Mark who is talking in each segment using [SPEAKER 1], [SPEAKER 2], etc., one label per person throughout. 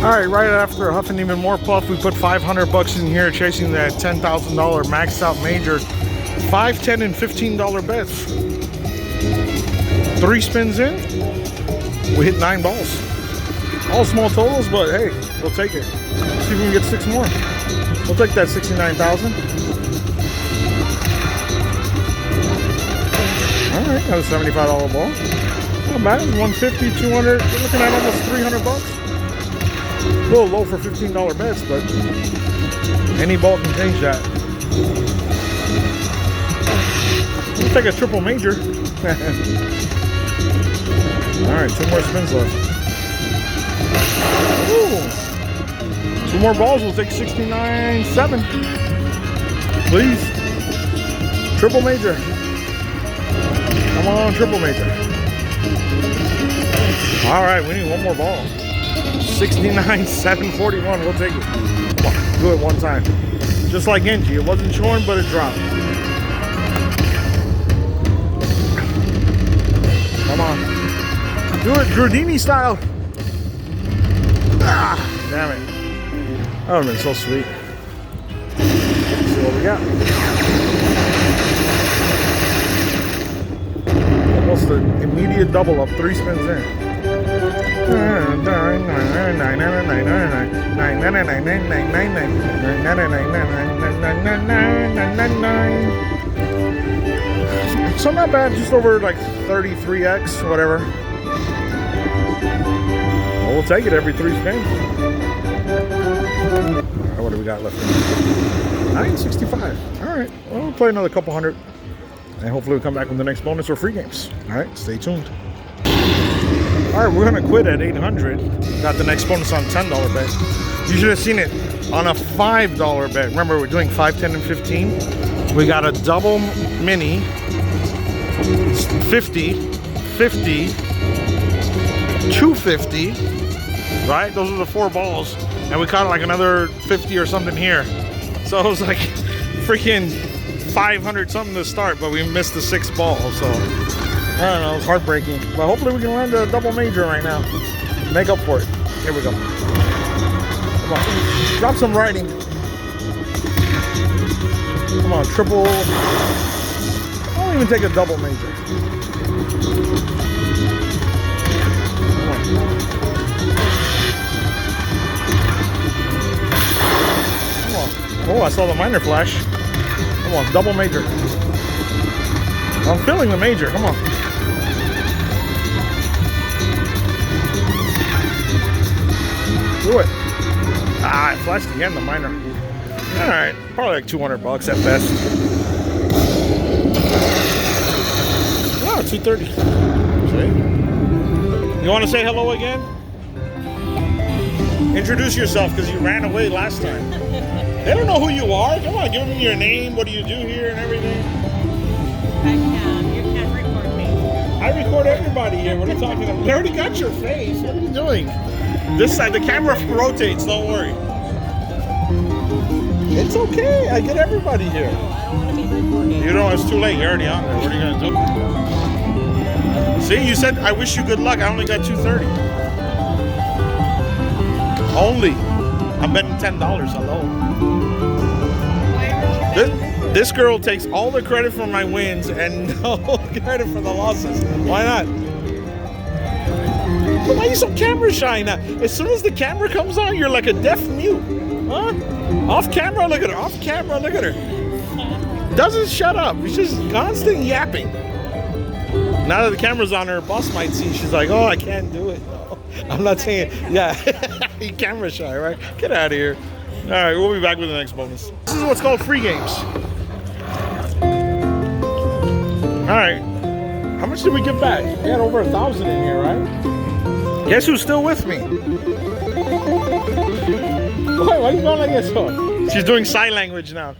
[SPEAKER 1] Alright, right after huffing even more puff, we put 500 bucks in here, chasing that $10,000 maxed out major. 5, 10, and $15 bets. 3 spins in, we hit 9 balls. All small totals, but hey, we'll take it. See if we can get 6 more. We'll take that 69,000. Alright, got a $75 ball. Not bad, 150, 200, we're looking at almost 300 bucks. A little low for $15 bets, but any ball can change that. We'll take a triple major. Alright, 2 more spins left. Ooh. 2 more balls, we'll take 69.7. Please. Triple major. Come on, triple major. Alright, we need 1 more ball. 69,741. We'll take it. Come on, do it one time. Just like Genji, it wasn't shorn, but it dropped. Come on. Do it Drudini style. Ah, damn it. That would have been so sweet. Let's see what we got. Almost an immediate double up. 3 spins in. So not bad, just over like 33x, whatever. Well, we'll take it every 3 spins. What do we got left? 965. All right, well, we'll play another couple hundred, and hopefully we'll come back with the next bonus or free games. All right, stay tuned. All right, we're gonna quit at 800. Got the next bonus on $10 bet. You should have seen it on a $5 bet. Remember, we're doing 5, 10, and 15. We got a double mini, 50, 50, 250, right? Those are the 4 balls. And we caught like another 50 or something here. So it was like freaking 500 something to start, but we missed the 6 ball. So I don't know, it's heartbreaking. But hopefully we can land a double major right now. Make up for it. Here we go. Come on. Drop some writing. Come on, triple. I won't even take a double major. Come on. Come on. Oh, I saw the minor flash. Come on, double major. I'm feeling the major. Come on. Do it. Ah, it flashed again, the minor. Alright, probably like 200 bucks at best. Oh, 230. See? You want to say hello again? Introduce yourself, because you ran away last time. They don't know who you are. Come on, give them your name. What do you do here and everything?
[SPEAKER 2] You can't record me.
[SPEAKER 1] I record everybody here. What are you talking about? They already got your face. What are you doing? This side, the camera rotates. Don't worry. It's okay. I get everybody here.
[SPEAKER 2] No, I don't want to be recorded.
[SPEAKER 1] You know, it's too late. You're already on there. What are you going to do? See, you said, I wish you good luck. I only got 230. Only. I'm betting $10. Hello. This girl takes all the credit for my wins and no credit for the losses. Why not? Why are you so camera shy now? As soon as the camera comes on, you're like a deaf mute. Huh? Off camera, look at her. Off camera, look at her. Doesn't shut up. She's just constant yapping. Now that the camera's on, her boss might see. She's like, oh, I can't do it. No. I'm not saying, yeah. You camera shy, right? Get out of here. All right, we'll be back with the next bonus. This is what's called free games. All right. How much did we get back? We had over 1,000 in here, right? Guess who's still with me? Why are you going like this for? She's doing sign language now.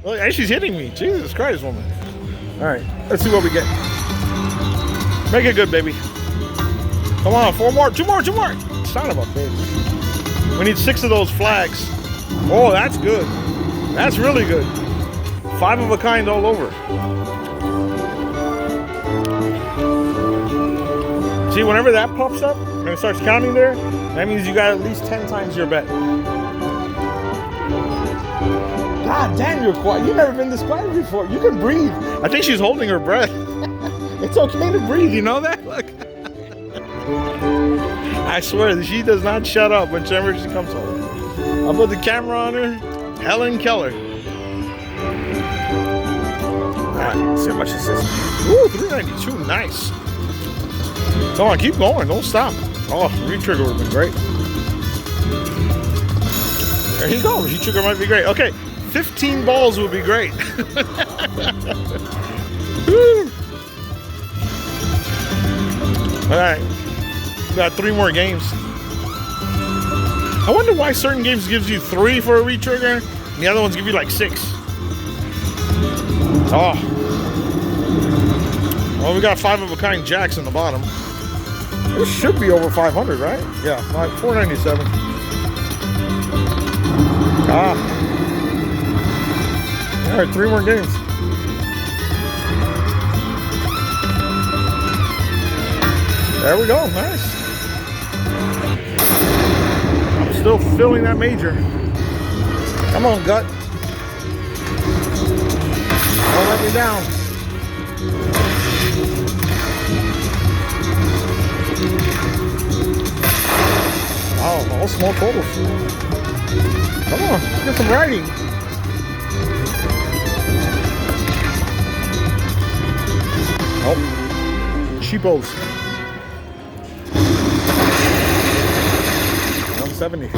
[SPEAKER 1] Look, and she's hitting me. Jesus Christ, woman. All right, let's see what we get. Make it good, baby. Come on, 4 more, 2 more, 2 more. Son of a bitch. We need 6 of those flags. Oh, that's good. That's really good. 5 of a kind all over. See, whenever that pops up and it starts counting there, That means you got at least 10 times your bet. God damn, you're quiet. You've never been this quiet before. You can breathe. I think she's holding her breath. It's okay to breathe, you know that? Look. I swear, she does not shut up whenever she comes home. I'll put the camera on her. Helen Keller. Alright, let's see how much this is. Ooh, $3.92. Nice. Come on, keep going. Don't stop. Oh, re-trigger would have been great. There you go. Re-trigger might be great. Okay, 15 balls would be great. Alright. We got 3 more games. I wonder why certain games gives you 3 for a re-trigger and the other ones give you like 6. Oh. Well, we got 5 of a kind jacks in the bottom. This should be over 500, right? Yeah, 497. Ah. All right, 3 more games. There we go, nice. I'm still filling that major. Come on, gut. Don't let me down. Oh, all small totals. Come on, get some writing. Oh, cheapos. 170.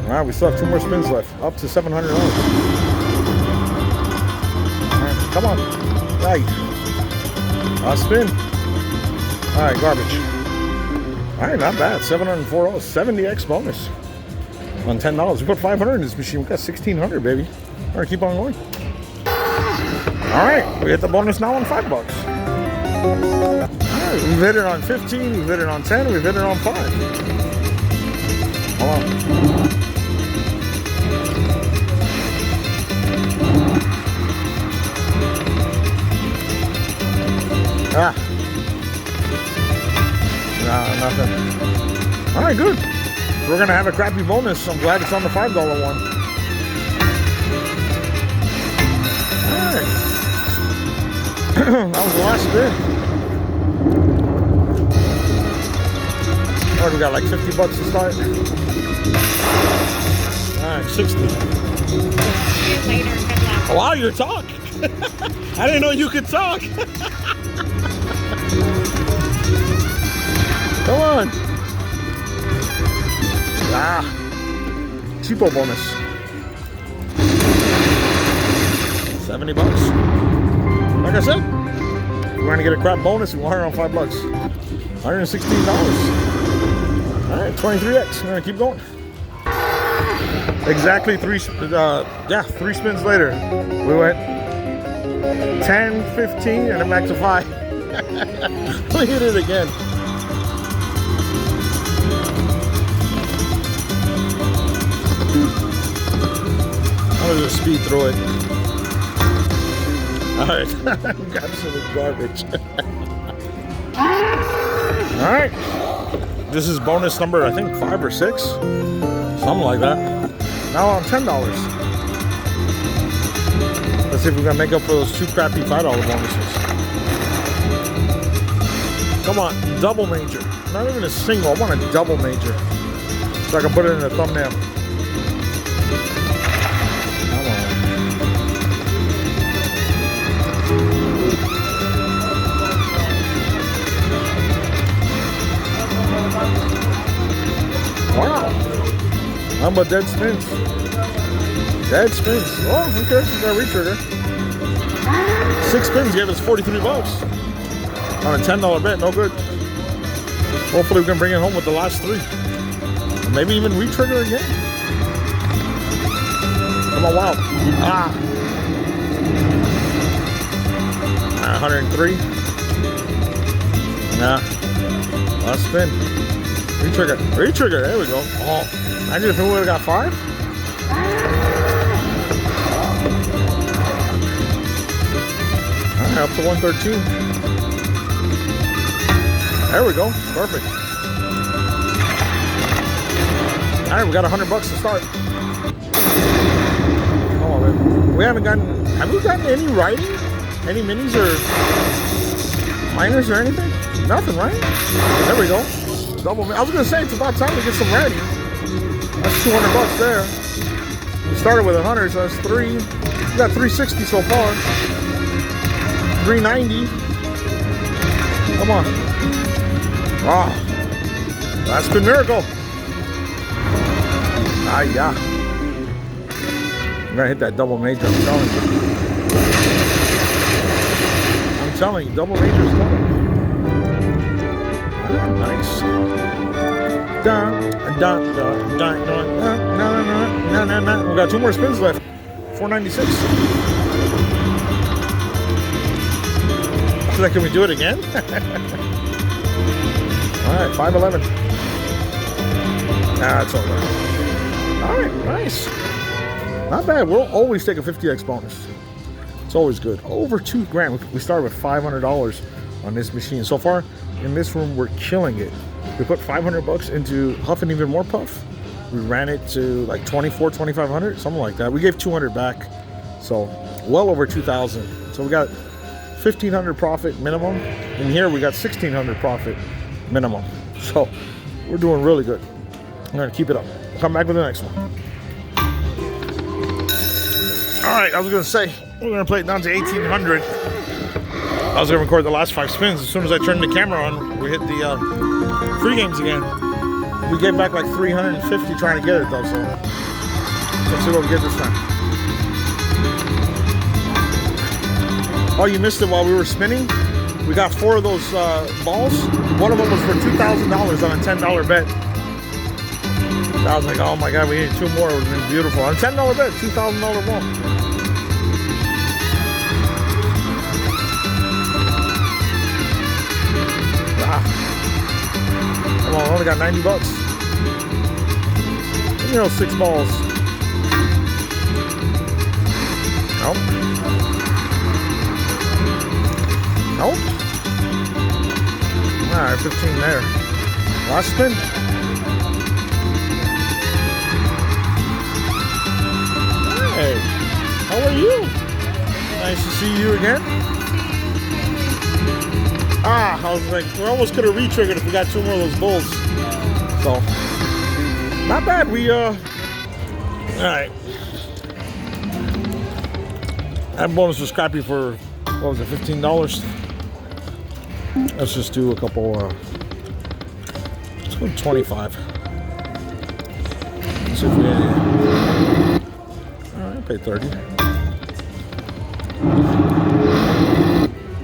[SPEAKER 1] All right, we still have 2 more spins left, up to $700. All right, come on, right. Last spin. All right, garbage. All right, not bad. $704, 70x bonus on $10. We put 500 in this machine. We got 1,600, baby. All right, keep on going. All right, we hit the bonus now on $5. All right, we've hit it on 15, we've hit it on 10, we've hit it on 5. Hold on. Ah. Nah, nothing. All right, good. We're gonna have a crappy bonus. I'm glad it's on the $5 one. All right. That was the last bid. What, we got like $50 to start? All right, 60.
[SPEAKER 2] Later, good luck.
[SPEAKER 1] Wow, you're talking. I didn't know you could talk. Come on. Ah. Cheapo bonus. $70. Like I said, we're going to get a crap bonus. We want her on $5. $116. All right, 23x. We're going to keep going. Exactly 3 spins later. We went 10, 15, and then back to 5. We hit it again. I'm gonna just speed through it. Alright, absolute garbage. Alright. This is bonus number, I think 5 or 6. Something like that. Now on $10. Let's see if we're gonna make up for those 2 crappy $5 bonuses. Come on, double major. Not even a single, I want a double major. So I can put it in the thumbnail. Come on. Wow. How about dead spins? Dead spins. Oh, okay, we got a re-trigger. 6 spins gave us $43. On a $10 bet, no good. Hopefully we can bring it home with the last 3. Maybe even re-trigger again. Come on, wow. Ah. 103. Nah. Last spin. Re-trigger. Re-trigger. There we go. Oh. Imagine if we would have got 5. Alright, up to 113. There we go. Perfect. All right, we got $100 to start. Oh, man. We haven't gotten. Have we gotten any writing? Any minis or minors or anything? Nothing, right? There we go. Double. I was gonna say it's about time to get some writing. That's $200 there. We started with 100, so that's 3. We got 360 so far. 390. Come on. Ah, that's been miracle. Ah, yeah. I'm gonna hit that double major. I'm telling you. I'm telling you, double major is coming. Nice. Dun, dun, dun, dun, dun, dun. We got 2 more spins left. 496. So can we do it again? All right, 511. That's over. All right, nice. Not bad. We'll always take a 50x bonus. It's always good. Over $2,000. We started with $500 on this machine. So far in this room, we're killing it. We put $500 into Huff and Even More Puff. We ran it to like 2,500, something like that. We gave 200 back, so well over 2,000. So we got 1,500 profit minimum. In here, we got 1,600 profit minimum. So we're doing really good. I'm gonna keep it up. Come back with the next one. All right, I was gonna say we're gonna play it down to 1,800. I was gonna record the last 5 spins. As soon as I turned the camera on, we hit the free games again. We gave back like 350 trying to get it though, so let's see what we get this time. Oh, you missed it while we were spinning? We got 4 of those balls. One of them was for $2,000 on a $10 bet. I was like, oh my God, we need 2 more. It would have been beautiful. On a $10 bet, $2,000 ball. Come on, I only got $90. You know, 6 balls. Nope. Nope. Alright, 15 there. Last spin. Hey, how are you? Nice to see you again. Ah, I was like, we almost could have re-triggered if we got 2 more of those bulls. So, not bad. We, alright. That bonus was crappy for, what was it, $15? Let's just do a couple, let's go 25. Let's see if we had alright, pay 30.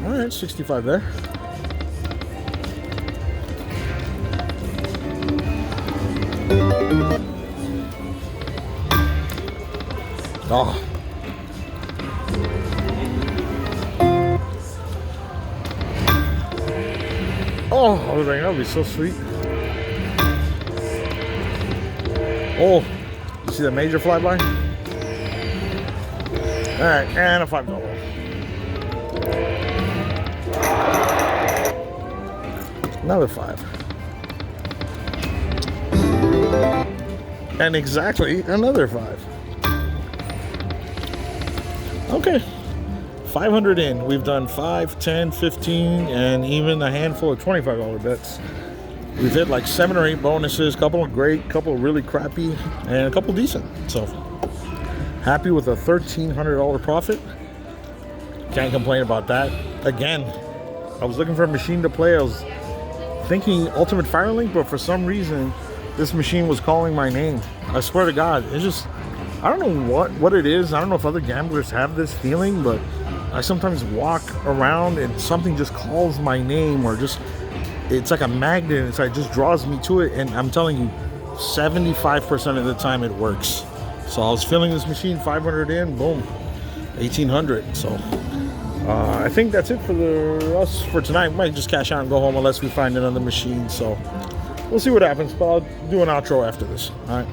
[SPEAKER 1] Alright, 65 there. Oh. Oh, I was like, that would be so sweet. Oh, you see the major flyby? All right, and a $5. Another 5. And exactly another 5. Okay, 500 in. We've done 5, 10, 15, and even a handful of $25 bets. We've hit like 7 or 8 bonuses, couple of great, couple of really crappy, and a couple decent. So happy with a $1,300 profit. Can't complain about that. Again, I was looking for a machine to play. I was thinking Ultimate Fire Link, but for some reason, this machine was calling my name. I swear to God, it's just, I don't know what it is. I don't know if other gamblers have this feeling, but I sometimes walk around and something just calls my name, or just, it's like a magnet. It's like, it just draws me to it. And I'm telling you, 75% of the time it works. So I was filling this machine, 500 in, boom, 1,800. So I think that's it for us for tonight. We might just cash out and go home unless we find another machine. So we'll see what happens, but I'll do an outro after this. All right.